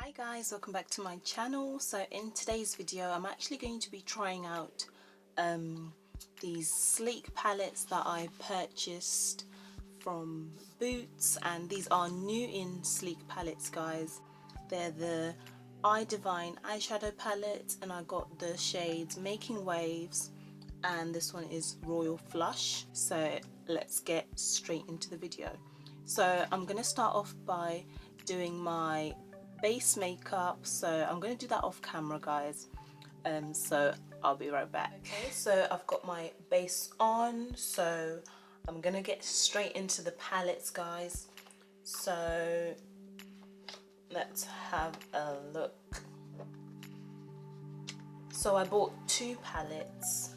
Hi guys, welcome back to my channel. So in today's video I'm actually going to be trying out these sleek palettes that I purchased from Boots, and these are new in sleek palettes guys. They're the I Divine eyeshadow palette and I got the shades Making Waves and this one is Royal Flush. So let's get straight into the video. So I'm going to start off by doing my base makeup, so I'm going to do that off camera guys, so I'll be right back. Okay, so I've got my base on, so I'm going to get straight into the palettes guys. So let's have a look. So I bought two palettes,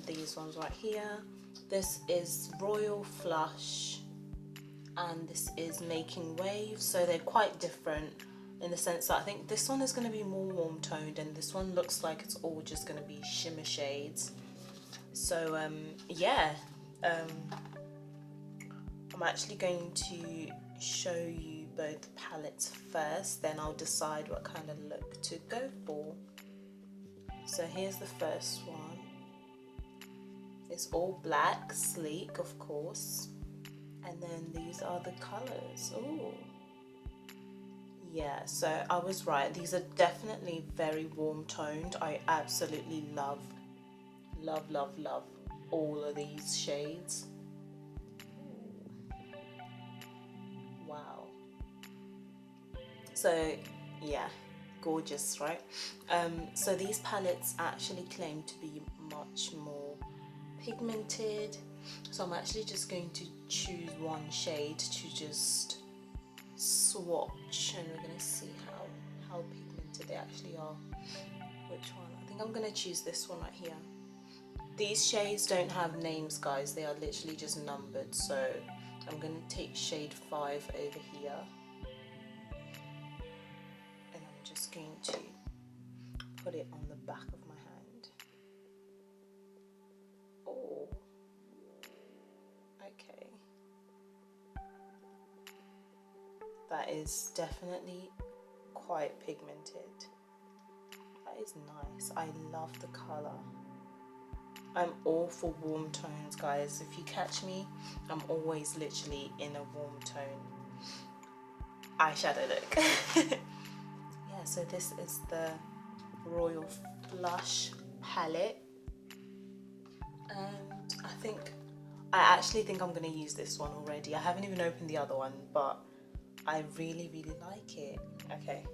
these ones right here. This is Royal Flush and this is Making Waves, so they're quite different in the sense that I think this one is going to be more warm toned and this one looks like it's all just going to be shimmer shades. So yeah, I'm actually going to show you both palettes first, then I'll decide what kind of look to go for. So here's the first one. It's all black, sleek of course. And then these are the colors. Oh, yeah, so I was right. These are definitely very warm toned. I absolutely love all of these shades. Wow. So yeah, gorgeous, right? So these palettes actually claim to be much more pigmented, so I'm actually just going to choose one shade to just swatch and we're going to see how pigmented they actually are. Which one? I think I'm going to choose this one right here. These shades don't have names guys, they are literally just numbered, so I'm going to take shade 5 over here and I'm just going to put it on the back of my hand. Oh, okay. That is definitely quite pigmented. That is nice. I love the color. I'm all for warm tones guys. If you catch me, I'm always literally in a warm tone eyeshadow look. Yeah, so this is the Royal Flush palette. And I actually think I'm going to use this one already. I haven't even opened the other one, but I really like it. Okay,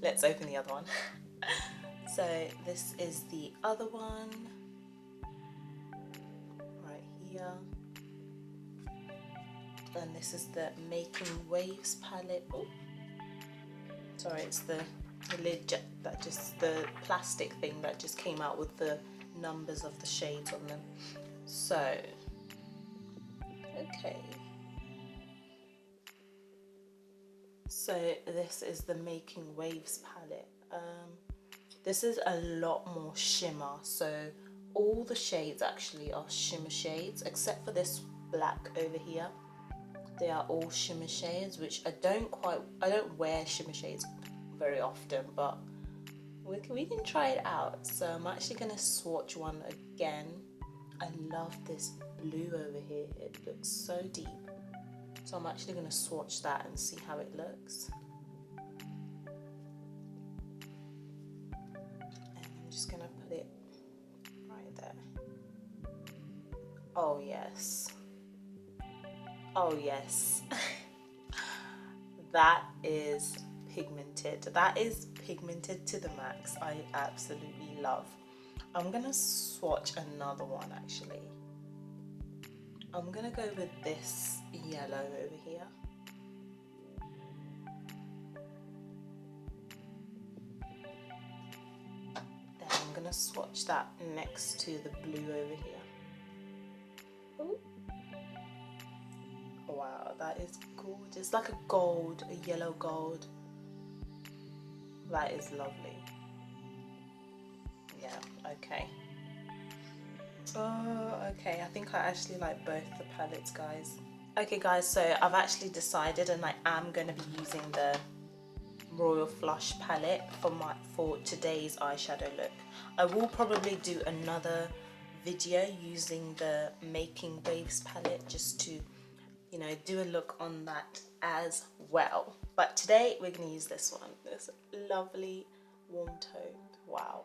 let's open the other one. So this is the other one right here, and this is the Making Waves palette. Oh, sorry, it's the lid that just the plastic thing that just came out with the numbers of the shades on them. So okay, so this is the Making Waves palette. This is a lot more shimmer, so all the shades actually are shimmer shades except for this black over here. They are all shimmer shades, which I don't wear shimmer shades very often, but we can try it out. So I'm actually going to swatch one again. I love this blue over here, it looks so deep. So I'm actually going to swatch that and see how it looks. And I'm just going to put it right there. Oh yes. Oh yes. That is pigmented. That is pigmented to the max. I absolutely love. I'm going to swatch another one actually. I'm going to go with this yellow over here. Then I'm going to swatch that next to the blue over here. Ooh. Wow, that is gorgeous. Like a gold, a yellow gold. That is lovely. Yeah, okay. Oh, okay, I think I actually like both the palettes guys. Okay guys, so I've actually decided and I am going to be using the Royal Flush palette for today's eyeshadow look. I will probably do another video using the Making Waves palette just to, you know, do a look on that as well. But today we're going to use this one, this lovely warm toned. Wow.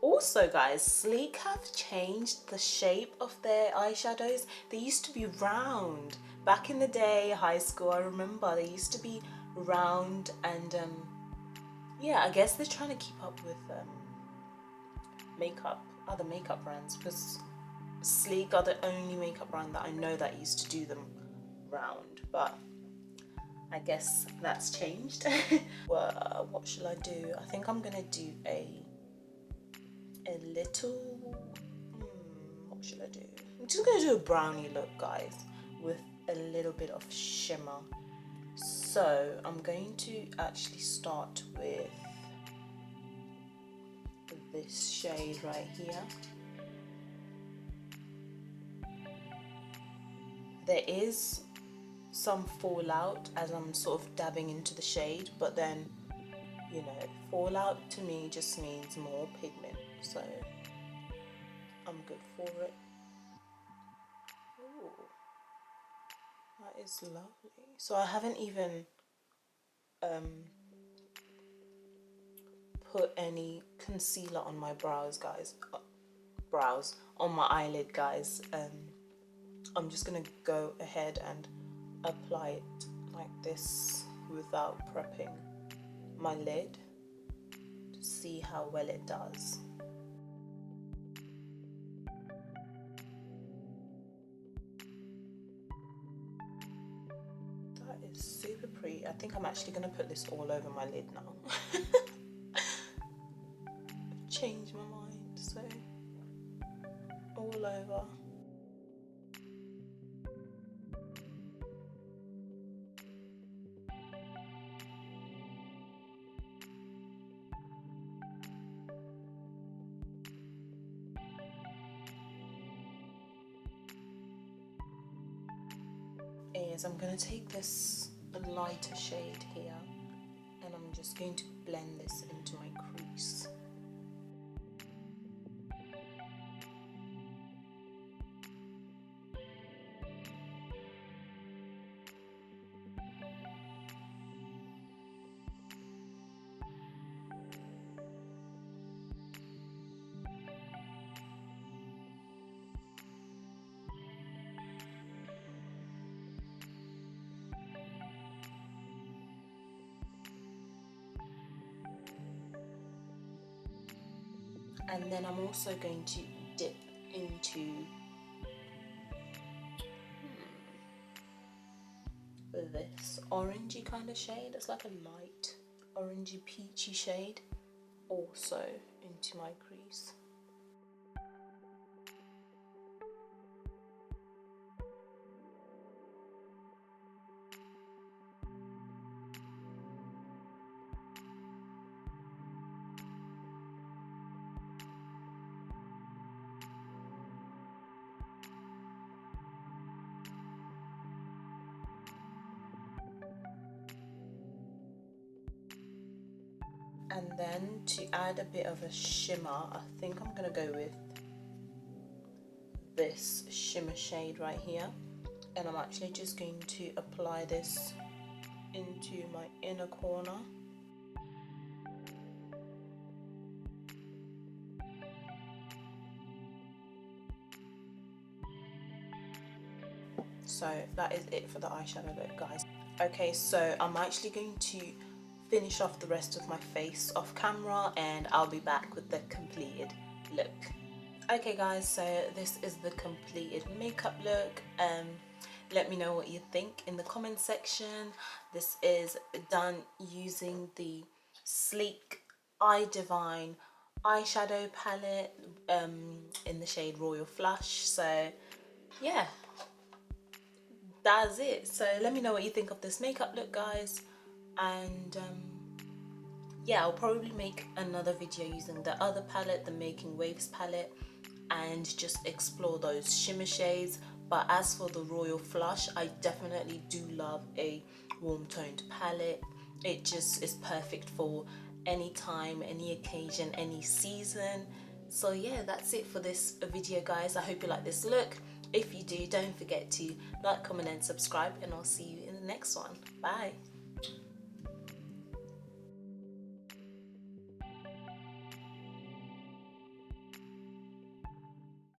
Also guys, Sleek have changed the shape of their eyeshadows. They used to be round. Back in the day, high school, I remember they used to be round, and yeah, I guess they're trying to keep up with other makeup brands, because Sleek are the only makeup brand that I know that used to do them round, but I guess that's changed. Well, what should I do? I think I'm gonna do a little, what should I do? I'm just gonna do a brownie look, guys, with a little bit of shimmer. So I'm going to actually start with this shade right here. There is some fallout as I'm sort of dabbing into the shade, but then, you know, fallout to me just means more pigment, so I'm good for it. Ooh, that is lovely. So I haven't even put any concealer on my brows, guys. On my eyelid, guys. I'm just gonna go ahead and apply it like this without prepping my lid to see how well it does. That is super pretty. I think I'm actually gonna put this all over my lid now. Change my mind, so all over. Is I'm going to take this lighter shade here, and I'm just going to blend this into my crease. And then I'm also going to dip into this orangey kind of shade. It's like a light orangey peachy shade, also into my crease. And then to add a bit of a shimmer, I think I'm gonna go with this shimmer shade right here, and I'm actually just going to apply this into my inner corner. So that is it for the eyeshadow look, guys. Okay, so I'm actually going to finish off the rest of my face off camera, and I'll be back with the completed look. Okay guys, so this is the completed makeup look. Let me know what you think in the comment section. This is done using the Sleek Eye Divine eyeshadow palette in the shade Royal Flush. So yeah, that's it. So let me know what you think of this makeup look, guys, and yeah, I'll probably make another video using the other palette, the Making Waves palette, and just explore those shimmer shades. But as for the Royal Flush, I definitely do love a warm toned palette. it just is perfect for any time, any occasion, any season. So yeah, that's it for this video, guys. I hope you like this look. If you do, don't forget to like, comment and subscribe, and I'll see you in the next one. Bye.